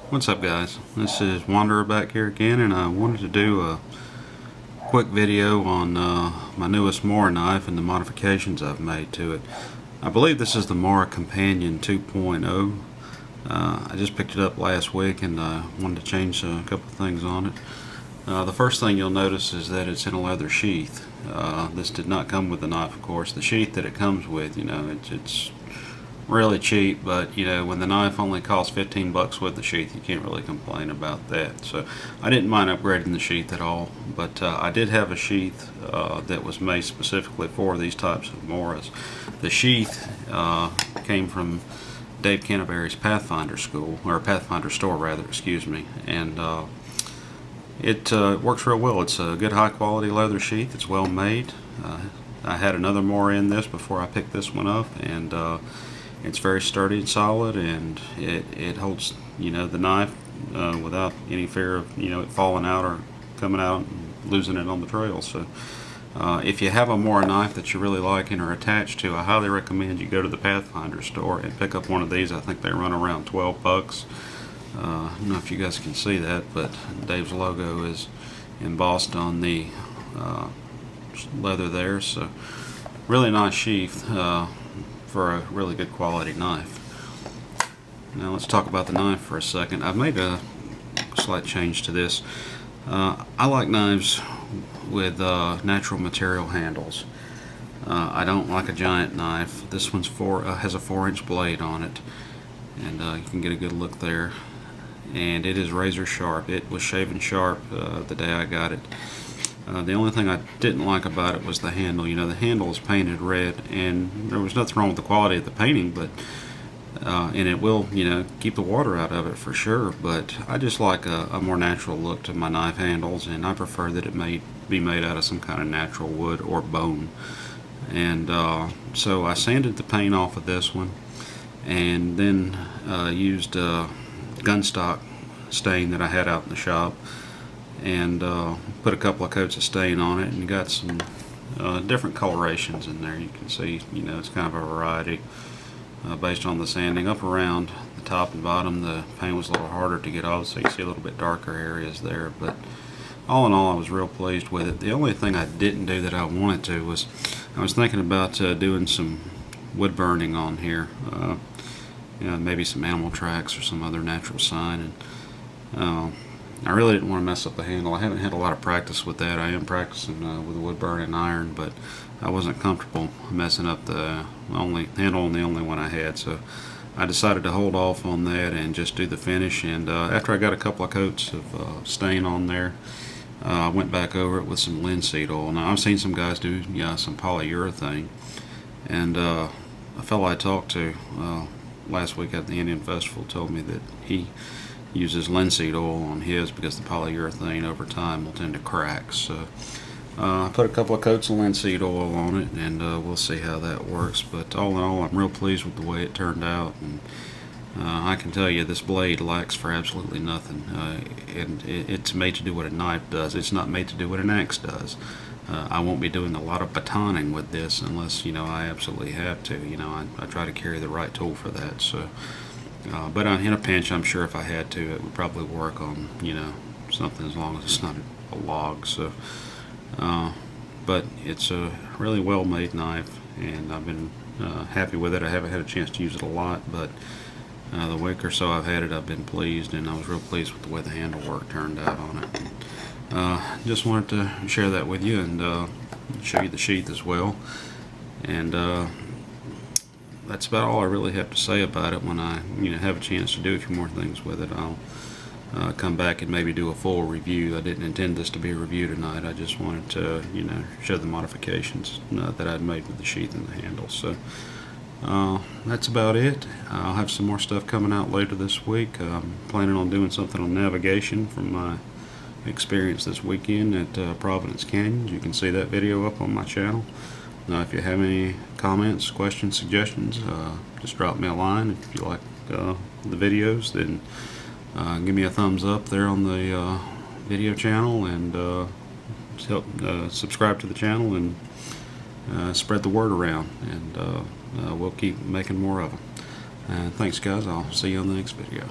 What's up, guys? This is Wanderer back here again, and I wanted to do a quick video on my newest Mora knife and the modifications I've made to it. I believe this is the Mora Companion 2.0. I just picked it up last week and I wanted to change a couple of things on it. The first thing you'll notice is that it's in a leather sheath. This did not come with the knife, of course. The sheath that it comes with, it's really cheap, but when the knife only costs 15 bucks with the sheath, you can't really complain about that. So I didn't mind upgrading the sheath at all, but I did have a sheath that was made specifically for these types of Moras. The sheath came from Dave Canterbury's Pathfinder School, or Pathfinder Store rather, excuse me, and it works real well. It's a good high quality leather sheath. It's well made. I had another Mora in this before I picked this one up, and it's very sturdy and solid, and it holds the knife without any fear of it falling out or coming out and losing it on the trail. So if you have a Mora knife that you really like and are attached to, I highly recommend you go to the Pathfinder Store and pick up one of these. I think they run around 12 bucks. I don't know if you guys can see that, but Dave's logo is embossed on the leather there. So really nice sheath for a really good quality knife. Now let's talk about the knife for a second. I've made a slight change to this. I like knives with natural material handles. I don't like a giant knife. This one's has a 4-inch blade on it, and you can get a good look there. And it is razor sharp. It was shaven sharp the day I got it. The only thing I didn't like about it was the handle. The handle is painted red, and there was nothing wrong with the quality of the painting, but and it will keep the water out of it for sure, but I just like a more natural look to my knife handles, and I prefer that it may be made out of some kind of natural wood or bone. And so I sanded the paint off of this one, and then used gunstock stain that I had out in the shop, and put a couple of coats of stain on it, and got some different colorations in there. You can see it's kind of a variety based on the sanding. Up around the top and bottom, the paint was a little harder to get off, so you can see a little bit darker areas there, but all in all I was real pleased with it. The only thing I didn't do that I wanted to was I was thinking about doing some wood burning on here, maybe some animal tracks or some other natural sign, and I really didn't want to mess up the handle. I haven't had a lot of practice with that. I am practicing with a wood burning iron, but I wasn't comfortable messing up the handle on the only one I had, so I decided to hold off on that and just do the finish. And after I got a couple of coats of stain on there, I went back over it with some linseed oil. Now I've seen some guys do some polyurethane, and a fellow I talked to last week at the Indian Festival told me that he uses linseed oil on his because the polyurethane over time will tend to crack. So I put a couple of coats of linseed oil on it, and we'll see how that works. But all in all, I'm real pleased with the way it turned out, and I can tell you this blade lacks for absolutely nothing, and it's made to do what a knife does. It's not made to do what an axe does. I won't be doing a lot of batoning with this unless I absolutely have to. I try to carry the right tool for that. So but in a pinch, I'm sure if I had to, it would probably work on something, as long as it's not a log. So but it's a really well made knife, and I've been happy with it. I haven't had a chance to use it a lot, but the week or so I've had it, I've been pleased, and I was real pleased with the way the handle work turned out on it. Just wanted to share that with you, and show you the sheath as well. And that's about all I really have to say about it. When I have a chance to do a few more things with it, I'll come back and maybe do a full review. I didn't intend this to be a review tonight. I just wanted to show the modifications that I'd made with the sheath and the handle. So that's about it. I'll have some more stuff coming out later this week. I'm planning on doing something on navigation from my experience this weekend at Providence Canyon. You can see that video up on my channel. Now, if you have any comments, questions, suggestions, just drop me a line. If you like the videos, then give me a thumbs up there on the video channel, and help subscribe to the channel, and spread the word around, and we'll keep making more of them. Thanks, guys. I'll see you on the next video.